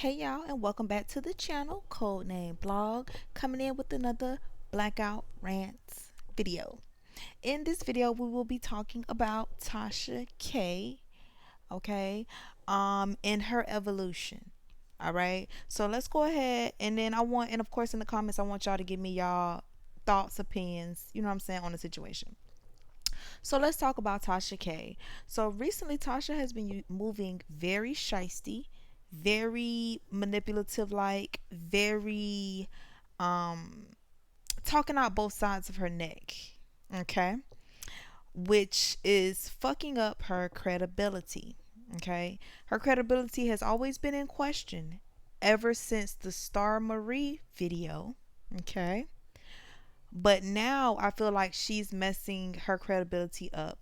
Hey y'all, and welcome back to the channel, Codename Blog, coming in with another Blackout Rants video. In this video, we will be talking about Tasha K, okay, and her evolution. All right, so let's go ahead, and then and of course in the comments, I want y'all to give me y'all thoughts, opinions, you know what I'm saying, on the situation. So let's talk about Tasha K. So recently, Tasha has been moving very shisty, very manipulative, like very um talking out both sides of her neck. Okay, which is fucking up her credibility. Okay, her credibility has always been in question ever since the Star Marie video. Okay, but now I feel like she's messing her credibility up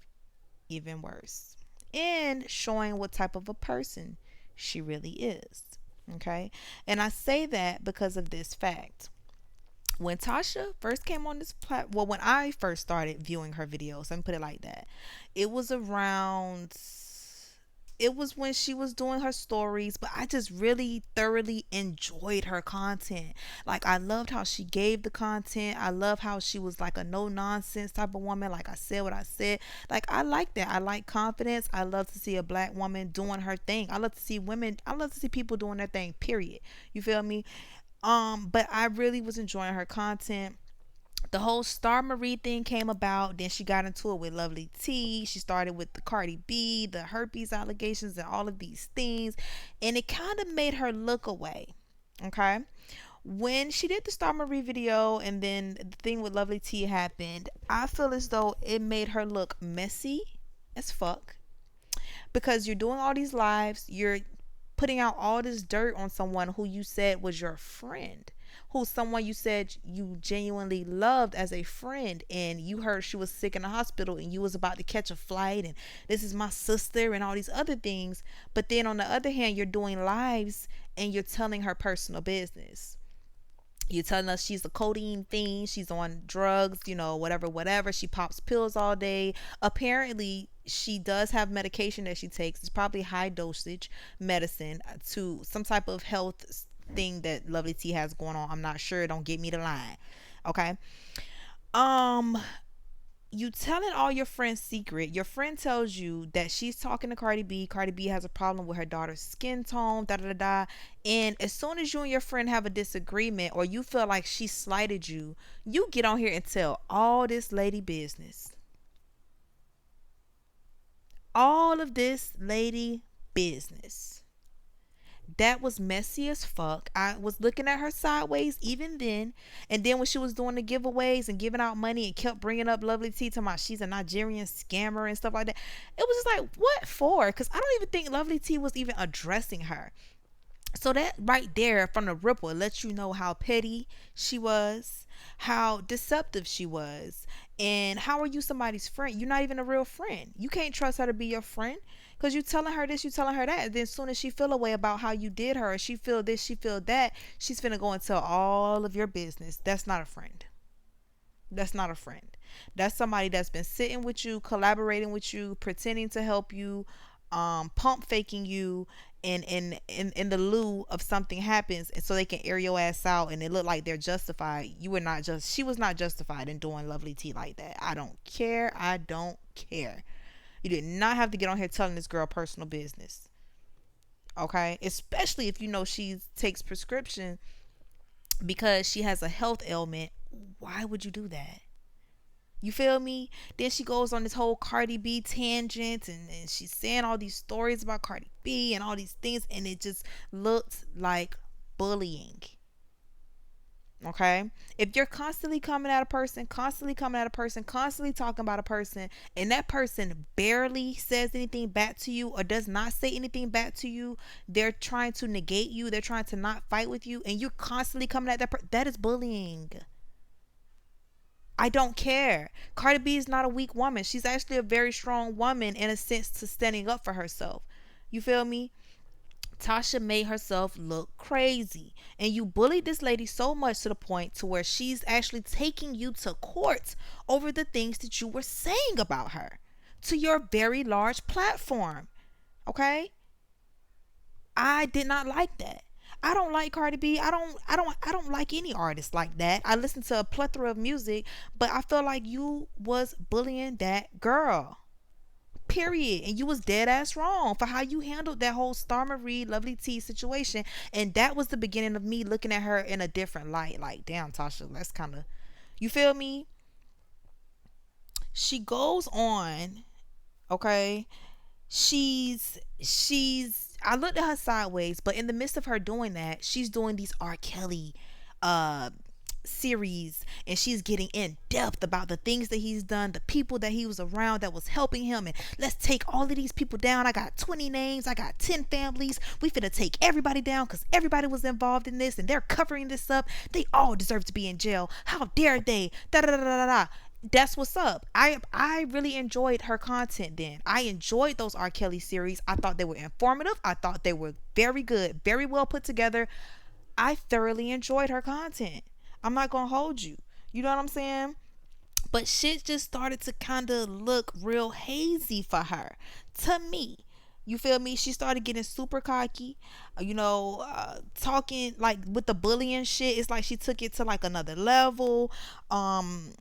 even worse and showing what type of a person she really is. Okay. And I say that because of this fact. When Tasha first came on this platform, well, when I first started viewing her videos, let me put it like that, it was around, it was when she was doing her stories, but I just really thoroughly enjoyed her content. Like, I loved how she gave the content. I love how she was like a no nonsense type of woman. Like, I said what I said. Like, I like that. I like confidence. I love to see a black woman doing her thing. I love to see women, I love to see people doing their thing, period. You feel me? But I really was enjoying her content. The whole Star Marie thing came about. Then she got into it with Lovely T. She started with the Cardi B, the herpes allegations, and all of these things. And it kind of made her look away. Okay. When she did the Star Marie video and then the thing with Lovely T happened, I feel as though it made her look messy as fuck. Because you're doing all these lives, you're putting out all this dirt on someone who you said was your friend, who's someone you said you genuinely loved as a friend, and you heard she was sick in the hospital and you was about to catch a flight, and this is my sister and all these other things. But then on the other hand, you're doing lives and you're telling her personal business. You're telling us she's a codeine fiend, she's on drugs, whatever, whatever. She pops pills all day. Apparently, she does have medication that she takes. It's probably high dosage medicine to some type of health thing that Lovely T has going on. I'm not sure. Don't get me to lie. Okay. Um, you telling all your friends secret. Your friend tells you that she's talking to Cardi B. Cardi B has a problem with her daughter's skin tone, da da da da. And as soon as you and your friend have a disagreement or you feel like she slighted you, you get on here and tell all this lady business. All of this lady business. That was messy as fuck. I was looking at her sideways even then. And then when she was doing the giveaways and giving out money and kept bringing up Lovely T, talking about she's a Nigerian scammer and stuff like that, it was just like, what for? Because I don't even think Lovely T was even addressing her. So that right there from the ripple, it lets you know how petty she was, how deceptive she was, and how are you somebody's friend? You're not even a real friend. You can't trust her to be your friend because you telling her this, you telling her that. And then as soon as she feel a way about how you did her, she feel this, she feel that, she's finna go and tell all of your business. That's not a friend. That's not a friend. That's somebody that's been sitting with you, collaborating with you, pretending to help you, pump faking you, in the lieu of something happens, and so they can air your ass out and it look like they're justified. You were not just She was not justified in doing Lovely T like that. I don't care. I don't care. You did not have to get on here telling this girl personal business. Okay, especially if you know she takes prescription because she has a health ailment. Why would you do that? You feel me? Then she goes on this whole Cardi B tangent, and she's saying all these stories about Cardi B and all these things, and it just looks like bullying. Okay? If you're constantly coming at a person, constantly coming at a person, constantly talking about a person, and that person barely says anything back to you or does not say anything back to you, they're trying to negate you, they're trying to not fight with you, and you're constantly coming at that person, that is bullying. I don't care. Cardi B is not a weak woman. She's actually a very strong woman in a sense to standing up for herself. You feel me? Tasha made herself look crazy. And you bullied this lady so much to the point to where she's actually taking you to court over the things that you were saying about her to your very large platform. Okay? I did not like that. I don't like Cardi B. I don't like any artist like that. I listen to a plethora of music, but I feel like you was bullying that girl. Period. And you was dead ass wrong for how you handled that whole Star Marie Lovely T situation. And that was the beginning of me looking at her in a different light. Like, damn, Tasha, that's kind of, you feel me? She goes on, okay? She's I looked at her sideways, but in the midst of her doing that, she's doing these R. Kelly uh series, and she's getting in depth about the things that he's done, the people that he was around that was helping him, and let's take all of these people down. I got 20 names, I got 10 families. We finna take everybody down because everybody was involved in this and they're covering this up. They all deserve to be in jail. How dare they? Da da da da da. That's what's up. I really enjoyed her content then. I enjoyed those R. Kelly series. I thought they were informative. I thought they were very good, very well put together. I thoroughly enjoyed her content. I'm not gonna hold you. You know what I'm saying? But shit just started to kind of look real hazy for her. To me. You feel me? She started getting super cocky, talking like with the bullying shit. It's like she took it to like another level. Um,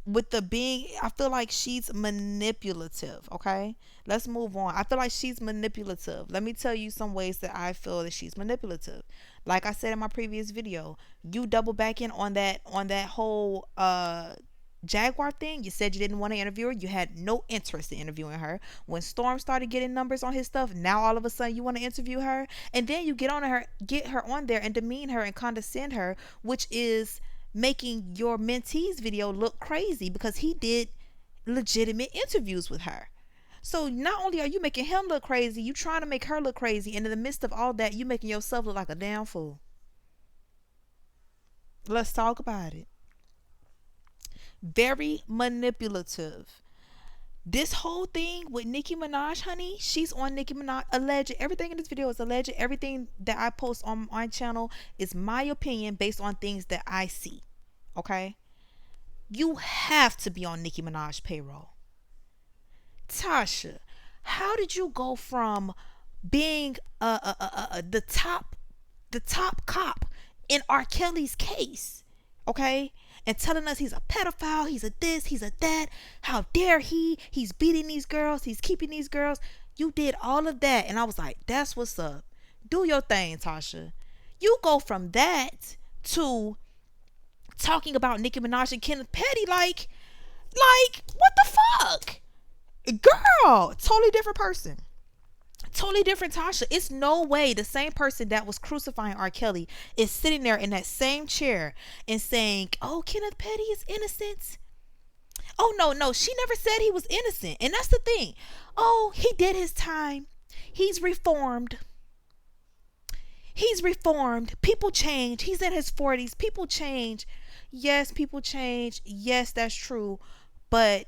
with the being, I feel like she's manipulative. Okay, let's move on. I feel like she's manipulative. Let me tell you some ways that I feel that she's manipulative. Like I said in my previous video, you double back in on that whole Jaguar thing. You said you didn't want to interview her. You had no interest in interviewing her. When Storm started getting numbers on his stuff, now all of a sudden you want to interview her, and then you get her on there and demean her and condescend her, which is making your mentee's video look crazy because he did legitimate interviews with her. So not only are you making him look crazy, you trying to make her look crazy, and in the midst of all that, you making yourself look like a damn fool. Let's talk about it. Very manipulative. This whole thing with Nicki Minaj, honey, she's on Nicki Minaj. Alleged. Everything in this video is alleged. Everything that I post on my channel is my opinion based on things that I see. Okay? You have to be on Nicki Minaj payroll. Tasha, how did you go from being the top cop in R. Kelly's case, okay, and telling us he's a pedophile, he's a this, he's a that, how dare he's beating these girls, he's keeping these girls. You did all of that, and I was like, that's what's up. Do your thing, Tasha. You go from that to talking about Nicki Minaj and Kenneth Petty, like what the fuck, girl? Totally different person. Totally different Tasha. It's no way the same person that was crucifying R. Kelly is sitting there in that same chair and saying, oh, Kenneth Petty is innocent. Oh, no, no. She never said he was innocent. And that's the thing. Oh, he did his time. He's reformed. He's reformed. People change. He's in his 40s. People change. Yes, people change. Yes, that's true. But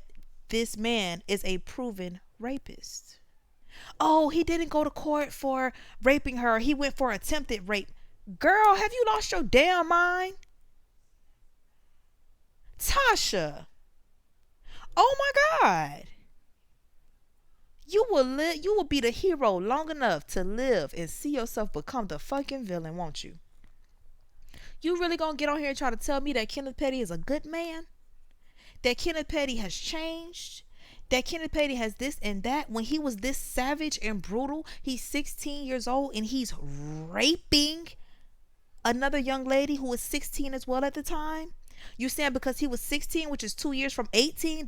this man is a proven rapist. Oh, he didn't go to court for raping her. He went for attempted rape. Girl, have you lost your damn mind? Tasha. Oh my God. You will be the hero long enough to live and see yourself become the fucking villain, won't you? You really gonna get on here and try to tell me that Kenneth Petty is a good man? That Kenneth Petty has changed? That Kenneth Petty has this and that, when he was this savage and brutal? He's 16 years old and he's raping another young lady who was 16 as well at the time. You saying because he was 16, which is 2 years from 18,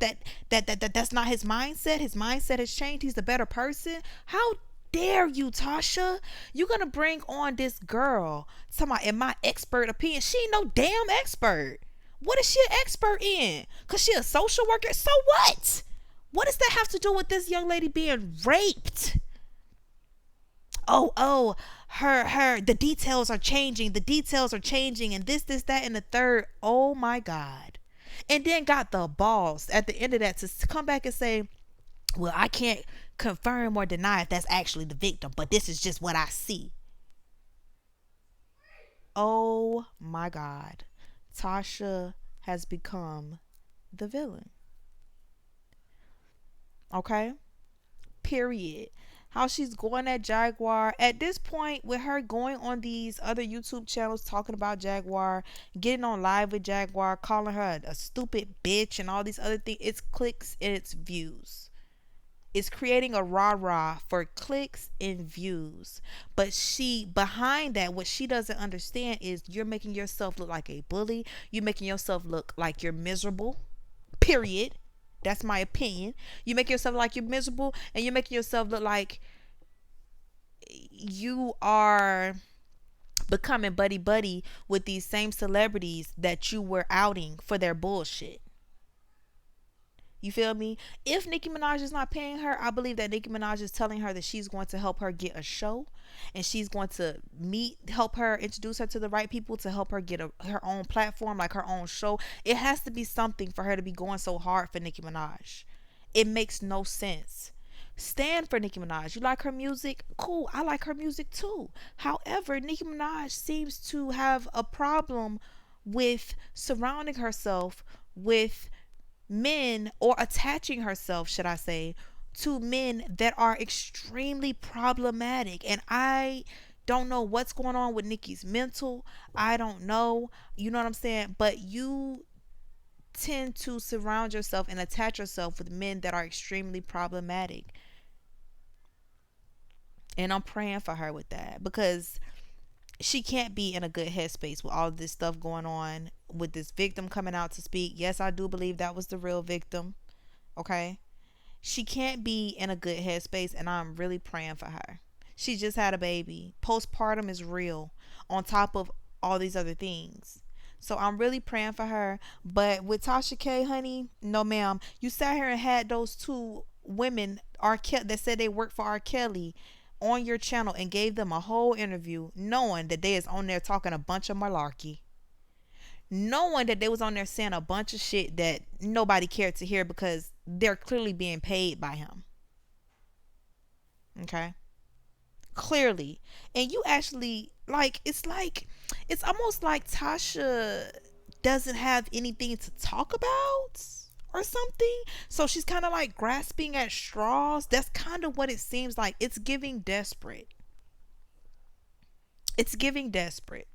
that's not his mindset? His mindset has changed. He's a better person. How dare you, Tasha? You're gonna bring on this girl talking about, in my expert opinion, she ain't no damn expert. What is she an expert in? Cause she a social worker? So what? What does that have to do with this young lady being raped? Oh, the details are changing. The details are changing, and this, that, and the third. Oh my God. And then got the balls at the end of that to come back and say, well, I can't confirm or deny if that's actually the victim, but this is just what I see. Oh my God. Tasha has become the villain. Okay? Period. how she's going at Jaguar. At this point, with her going on these other YouTube channels talking about Jaguar, getting on live with Jaguar, calling her a stupid bitch and all these other things, it's clicks and it's views. It's creating a rah-rah for clicks and views. But she, behind that, what she doesn't understand is you're making yourself look like a bully. You're making yourself look like you're miserable. Period. That's my opinion. You make yourself like you're miserable, and you're making yourself look like you are becoming buddy buddy with these same celebrities that you were outing for their bullshit. You feel me? If Nicki Minaj is not paying her, I believe that Nicki Minaj is telling her that she's going to help her get a show, and she's going to help her introduce her to the right people to help her get her own platform, like her own show. It has to be something for her to be going so hard for Nicki Minaj. It makes no sense. Stand for Nicki Minaj. You like her music? Cool. I like her music too. However, Nicki Minaj seems to have a problem with surrounding herself with men, or attaching herself, should I say, to men that are extremely problematic. And I don't know what's going on with Nicki's mental. I don't know. You know what I'm saying? But you tend to surround yourself and attach yourself with men that are extremely problematic. And I'm praying for her with that, because she can't be in a good headspace with all this stuff going on, with this victim coming out to speak. Yes, I do believe that was the real victim. Okay. She can't be in a good headspace, and I'm really praying for her. She just had a baby. Postpartum is real, on top of all these other things. So I'm really praying for her. But with Tasha K, honey, no ma'am. You sat here and had those two women, that said they worked for R. Kelly, on your channel, and gave them a whole interview, knowing that they is on there talking a bunch of malarkey, knowing that they was on there saying a bunch of shit that nobody cared to hear, because they're clearly being paid by him. Okay. Clearly. And you actually, it's almost like Tasha doesn't have anything to talk about or something. So she's kind of like grasping at straws. That's kind of what it seems like. It's giving desperate. It's giving desperate.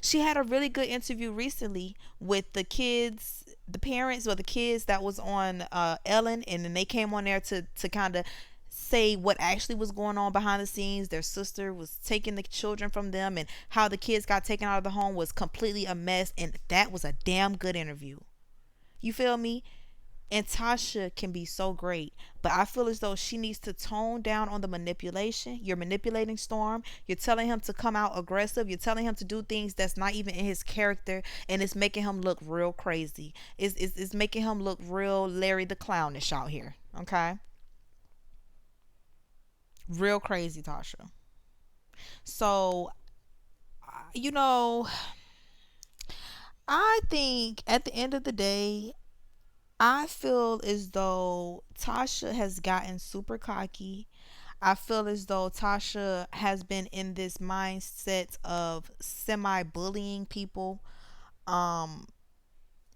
She had a really good interview recently with the kids, the parents or the kids that was on Ellen, and then they came on there to kind of say what actually was going on behind the scenes. Their sister was taking the children from them, and how the kids got taken out of the home was completely a mess. And that was a damn good interview. You feel me? And Tasha can be so great, but I feel as though she needs to tone down on the manipulation. You're manipulating Storm. You're telling him to come out aggressive. You're telling him to do things that's not even in his character, and it's making him look real crazy. It's making him look real Larry the Clownish out here. Okay? Real crazy, Tasha. So, you know, I think at the end of the day, I feel as though Tasha has gotten super cocky. I feel as though Tasha has been in this mindset of semi-bullying people. Um,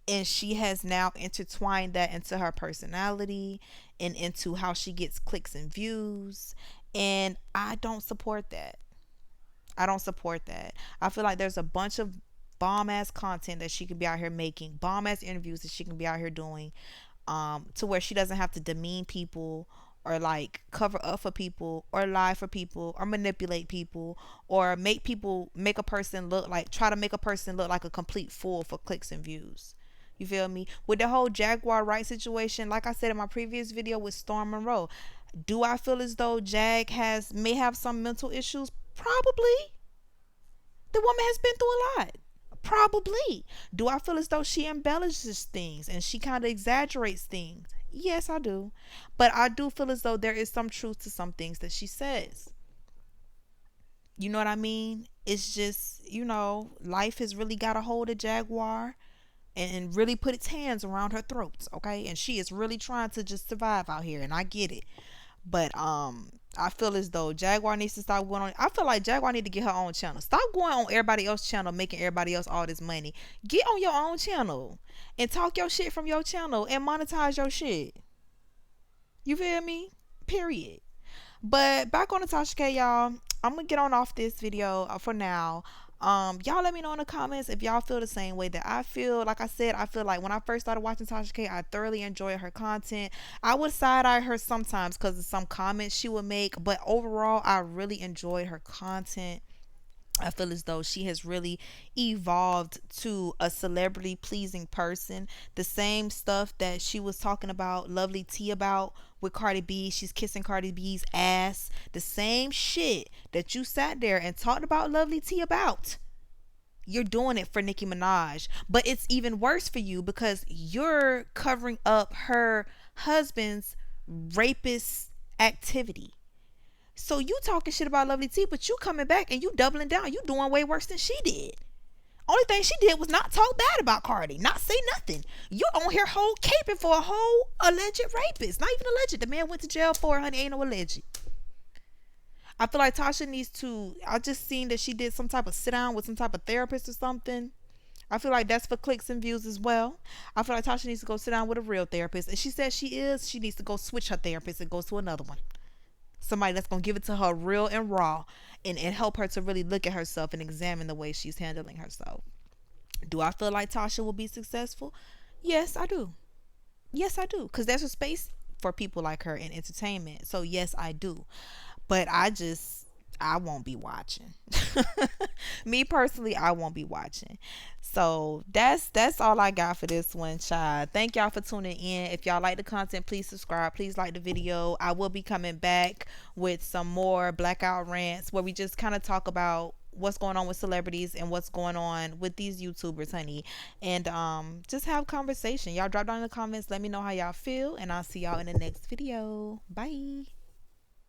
and she has now intertwined that into her personality and into how she gets clicks and views. And I don't support that. I don't support that. I feel like there's a bunch of bomb ass content that she can be out here making, bomb ass interviews that she can be out here doing, to where she doesn't have to demean people, or like cover up for people, or lie for people, or manipulate people, or make a person look like, try to make a person look like a complete fool for clicks and views. You feel me? With the whole Jaguar Wright situation, like I said in my previous video with Storm Monroe, do I feel as though Jag may have some mental issues? Probably. The woman has been through a lot. Probably. Do I feel as though she embellishes things and she kind of exaggerates things? Yes, I do. But I do feel as though there is some truth to some things that she says. You know what I mean? It's just, life has really got a hold of Jaguar and really put its hands around her throats, okay? And she is really trying to just survive out here, and I get it. But I feel as though Jaguar needs to stop going on. I feel like Jaguar need to get her own channel. Stop going on everybody else's channel, making everybody else all this money. Get on your own channel and talk your shit from your channel and monetize your shit. You feel me? Period. But back on to Tasha K, y'all. I'm gonna get on off this video for now. Y'all let me know in the comments if y'all feel the same way that I feel. Like I said, I feel like when I first started watching Tasha K, I thoroughly enjoyed her content. I would side eye her sometimes because of some comments she would make, but overall, I really enjoyed her content. I feel as though she has really evolved to a celebrity pleasing person. The same stuff that she was talking about Lovely T about with Cardi B. She's kissing Cardi B's ass. The same shit that you sat there and talked about Lovely T about. You're doing it for Nicki Minaj. But it's even worse for you because you're covering up her husband's rapist activity. So you talking shit about Lovely T, but you coming back and you doubling down. You doing way worse than she did. Only thing she did was not talk bad about Cardi, not say nothing. You on here whole caping for a whole alleged rapist. Not even alleged. The man went to jail for it, honey. Ain't no alleged. I feel like Tasha needs to. I just seen that she did some type of sit down with some type of therapist or something. I feel like that's for clicks and views as well. I feel like Tasha needs to go sit down with a real therapist. And she says she is. She needs to go switch her therapist and go to another one. Somebody that's going to give it to her real and raw, and help her to really look at herself and examine the way she's handling herself. Do I feel like Tasha will be successful? Yes, I do. Yes, I do. Because there's a space for people like her in entertainment. So, yes, I do. But I won't be watching. Me personally, I won't be watching. So that's all I got for this one, child. Thank y'all for tuning in. If y'all like the content, please subscribe. Please like the video. I will be coming back with some more Blackout rants where we just kind of talk about what's going on with celebrities and what's going on with these YouTubers, honey. And just have conversation. Y'all drop down in the comments. Let me know how y'all feel. And I'll see y'all in the next video. Bye.